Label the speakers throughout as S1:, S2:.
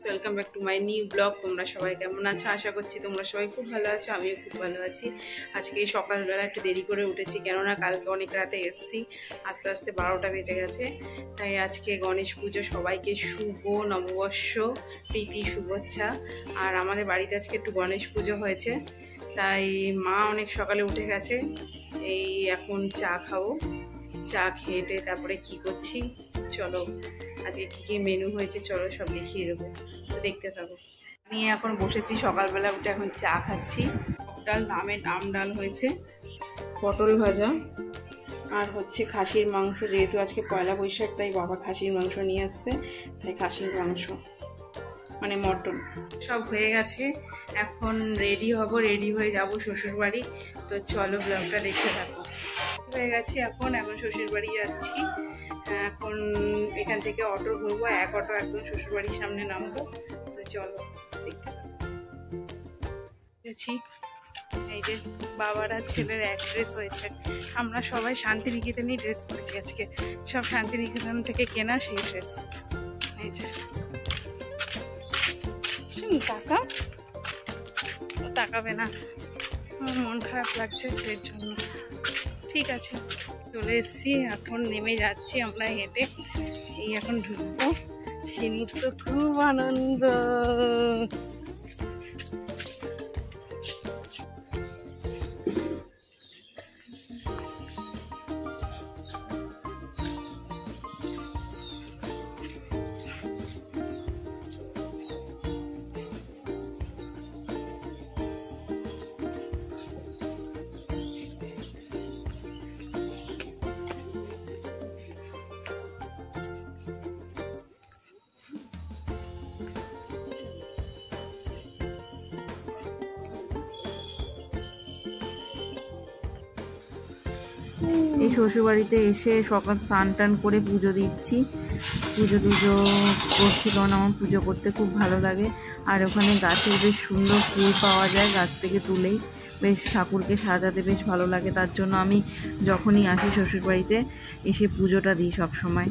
S1: Welcome back to my new blog. তোমরা সবাই কেমন আছো? আশা করছি তোমরা সবাই খুব ভালো আছো, আমিও খুব ভালো আছি। আজকে সকালবেলা একটু দেরি করে উঠেছি, কেননা কালকে অনেক রাতে এসেছি, আস্তে আস্তে 12টা বেজে গেছে। তাই আজকে গণেশ পুজো, সবাইকে শুভ নববর্ষ প্রীতি শুভেচ্ছা। আর আমাদের বাড়িতে আজকে একটু গণেশ পুজো হয়েছে, তাই মা অনেক সকালে উঠে গেছে। এই এখন চা খাবো, চা খেয়ে তারপরে কি করছি চলো, আজকে কী কী মেনু হয়েছে চলো সব দেখিয়ে দেবো, তো দেখতে থাকো। আমি এখন বসেছি, সকালবেলা উঠে এখন চা খাচ্ছি। ডাল আম ডাল হয়েছে, পটল ভাজা, আর হচ্ছে খাসির মাংস। যেহেতু আজকে পয়লা বৈশাখ, তাই বাবা খাসির মাংস নিয়ে আসছে, তাই খাসির মাংস মানে মটন সব হয়ে গেছে। এখন রেডি হব, রেডি হয়ে যাব শ্বশুরবাড়ি। তো চলো ব্লগটা দেখতে থাকো। হয়ে গেছে, এখন শ্বশুরবাড়ি যাচ্ছি। এখন এখান থেকে অটো ধরবো, এক অটো একদম শ্বশুরবাড়ির সামনে নামবো। তো চলো দেখতে পেয়েছি। এই যে বাবার আর ছেলের এক ড্রেস হয়েছে। আমরা সবাই শান্তিনিকেতনেই ড্রেস পরেছি আজকে, সব শান্তিনিকেতন থেকে কেনা সেই ড্রেস। এই যে কাকা তাকাবে না, মন খারাপ লাগছে সেই জন্য। ঠিক আছে, চলে এসছি, এখন নেমে যাচ্ছি আমরা হেঁটে। এই এখন ঢুকবো, সিনুর তো খুব আনন্দ। এই শ্বশুরবাড়িতে এসে সকাল স্নান টান করে পুজো দিচ্ছি, পুজো করছি, কারণ আমার পুজো করতে খুব ভালো লাগে। আর ওখানে গাছের বেশ সুন্দর ফুল পাওয়া যায়, গাছ থেকে তুলেই বেশ ঠাকুরকে সাজাতে বেশ ভালো লাগে। তার জন্য আমি যখনই আসি শ্বশুরবাড়িতে এসে পুজোটা দিই সব সময়।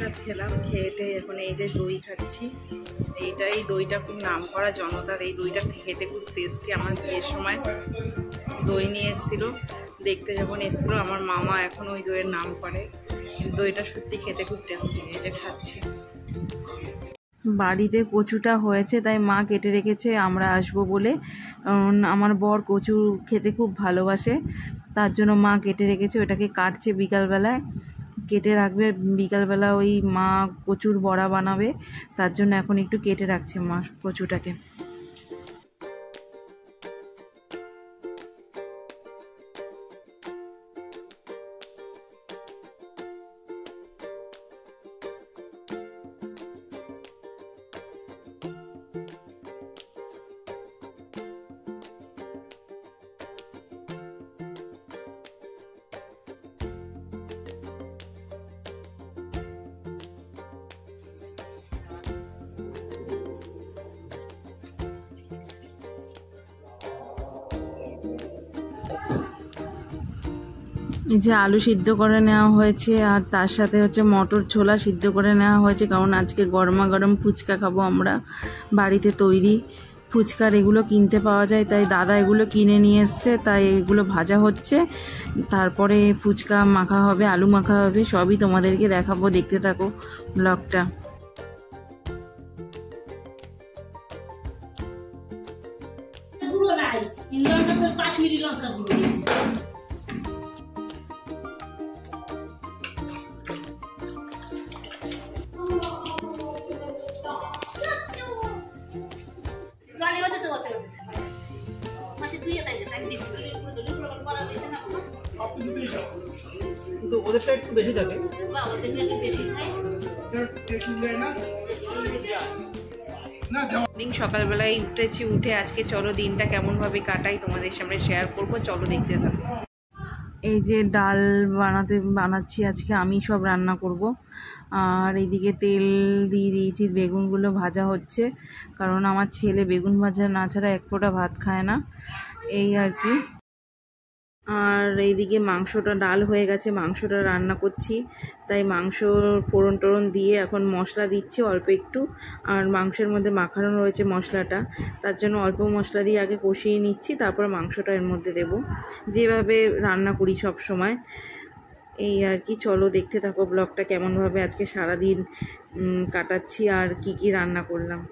S1: ভাত খেলাম, খেয়ে এখন এই যে দই খাচ্ছি। এই দইটা খুব নাম করা জনতার, এই দইটা খেতে খুব টেস্টি। আমার বিয়ের সময় দই নিয়ে এসেছিলো, দেখতে যখন এসেছিলো আমার মামা, এখন ওই দইয়ের নাম করে। দইটা সত্যি খেতে খুব টেস্টি। এই যে খাচ্ছি। বাড়িতে কচুটা হয়েছে, তাই মা কেটে রেখেছে আমরা আসবো বলে। আমার বর কচু খেতে খুব ভালোবাসে, তার জন্য মা কেটে রেখেছে, ওটাকে কাটছে বিকালবেলায়, কেটে রাখবে। বিকালবেলা ওই মা কচুর বড়া বানাবে, তার জন্য এখন একটু কেটে রাখছে মা কচুটাকে। এই যে আলু সিদ্ধ করে নেওয়া হয়েছে, আর তার সাথে হচ্ছে মটর ছোলা সিদ্ধ করে নেওয়া হয়েছে, কারণ আজকে গরমা গরম ফুচকা খাবো আমরা। বাড়িতে তৈরি ফুচকার এগুলো কিনতে পাওয়া যায়, তাই দাদা এগুলো কিনে নিয়ে এসছে, তাই এগুলো ভাজা হচ্ছে, তারপরে ফুচকা মাখা হবে, আলু মাখা হবে, সবই তোমাদেরকে দেখাবো, দেখতে থাকো ব্লগটা। পুরো না
S2: কিন্তু ওদেরটা একটু বেশি থাকে।
S1: সকালবেলায় উঠেছি, উঠে আজকে চলো দিনটা কেমনভাবে কাটাই তোমাদের সামনে শেয়ার করবো, চলো দেখতে থাকো। এই যে ডাল বানাচ্ছি আজকে, আমি সব রান্না করব। আর এইদিকে তেল দিয়ে দিয়েছি, বেগুনগুলো ভাজা হচ্ছে, কারণ আমার ছেলে বেগুন ভাজা না ছাড়া এক ফোঁটা ভাত খায় না, এই আর কি। আর এইদিকে মাংসটা ডাল হয়ে গেছে, মাংসটা রান্না করছি, তাই মাংস ফোড়ন টোড়ন দিয়ে এখন মশলা দিচ্ছি অল্প একটু। আর মাংসের মধ্যে মাখানো রয়েছে মশলাটা, তার জন্য অল্প মশলা দিয়ে আগে কষিয়ে নিচ্ছি, তারপর মাংসটা এর মধ্যে দেব, যেভাবে রান্না করি সব সময়। এই আর কি, চলো দেখতে থাকো ব্লগটা কেমনভাবে আজকে সারাদিন কাটাচ্ছি আর কি কি রান্না করলাম।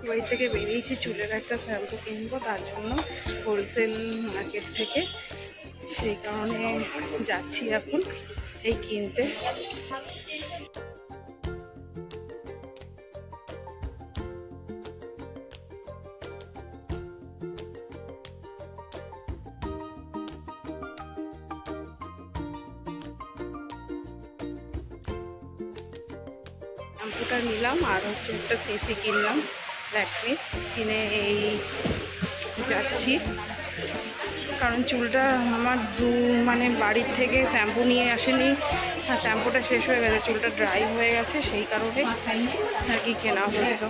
S1: বাড়ি থেকে বেরিয়েছি, চুলের একটা শ্যাম্পু কিনবো, তার জন্য হোলসেল মার্কেট থেকে, সেই কারণে যাচ্ছি এখন এই কিনতে। শ্যাম্পুটা নিলাম আর হচ্ছে একটা সিসি কিনলাম ল্যাকমি, কিনে এই যাচ্ছি, কারণ চুলটা আমার মানে বাড়ির থেকে শ্যাম্পু নিয়ে আসেনি, আর শ্যাম্পুটা শেষ হয়ে গেছে, চুলটা ড্রাই হয়ে গেছে, সেই কারণে আর কি কেনা হলো।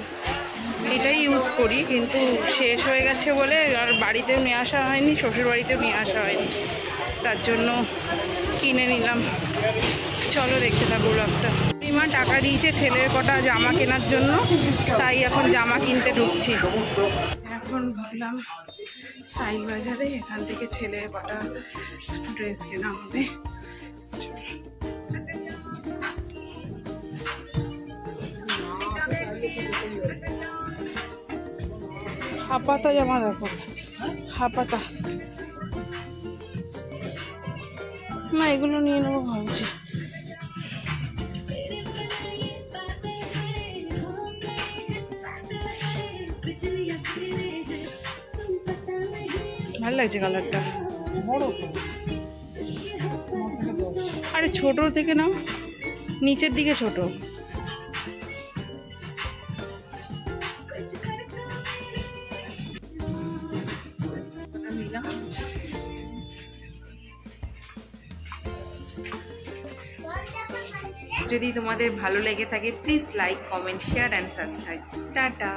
S1: এটাই ইউজ করি, কিন্তু শেষ হয়ে গেছে বলে আর বাড়িতেও নিয়ে আসা হয়নি, শ্বশুর বাড়িতেও নিয়ে আসা হয়নি, তার জন্য কিনে নিলাম। চলো দেখতে থাকো ব্লগটা। মা টাকা দিয়েছে ছেলের কটা জামা কেনার জন্য, তাই এখন জামা কিনতে ঢুকছি। এখন ভাবলাম স্টাইল বাজারে, এখান থেকে ছেলের কটা ড্রেস কেনা হবে। হাফাতা জামা দেখো, হাফাতা না, এগুলো নিয়ে নেবো ভাবছি। ভালো লাগছে কালারটা, আরে ছোট থেকে নাও, নিচের দিকে ছোট। যদি তোমাদের ভালো লেগে থাকে please like, comment, share and subscribe. Tata.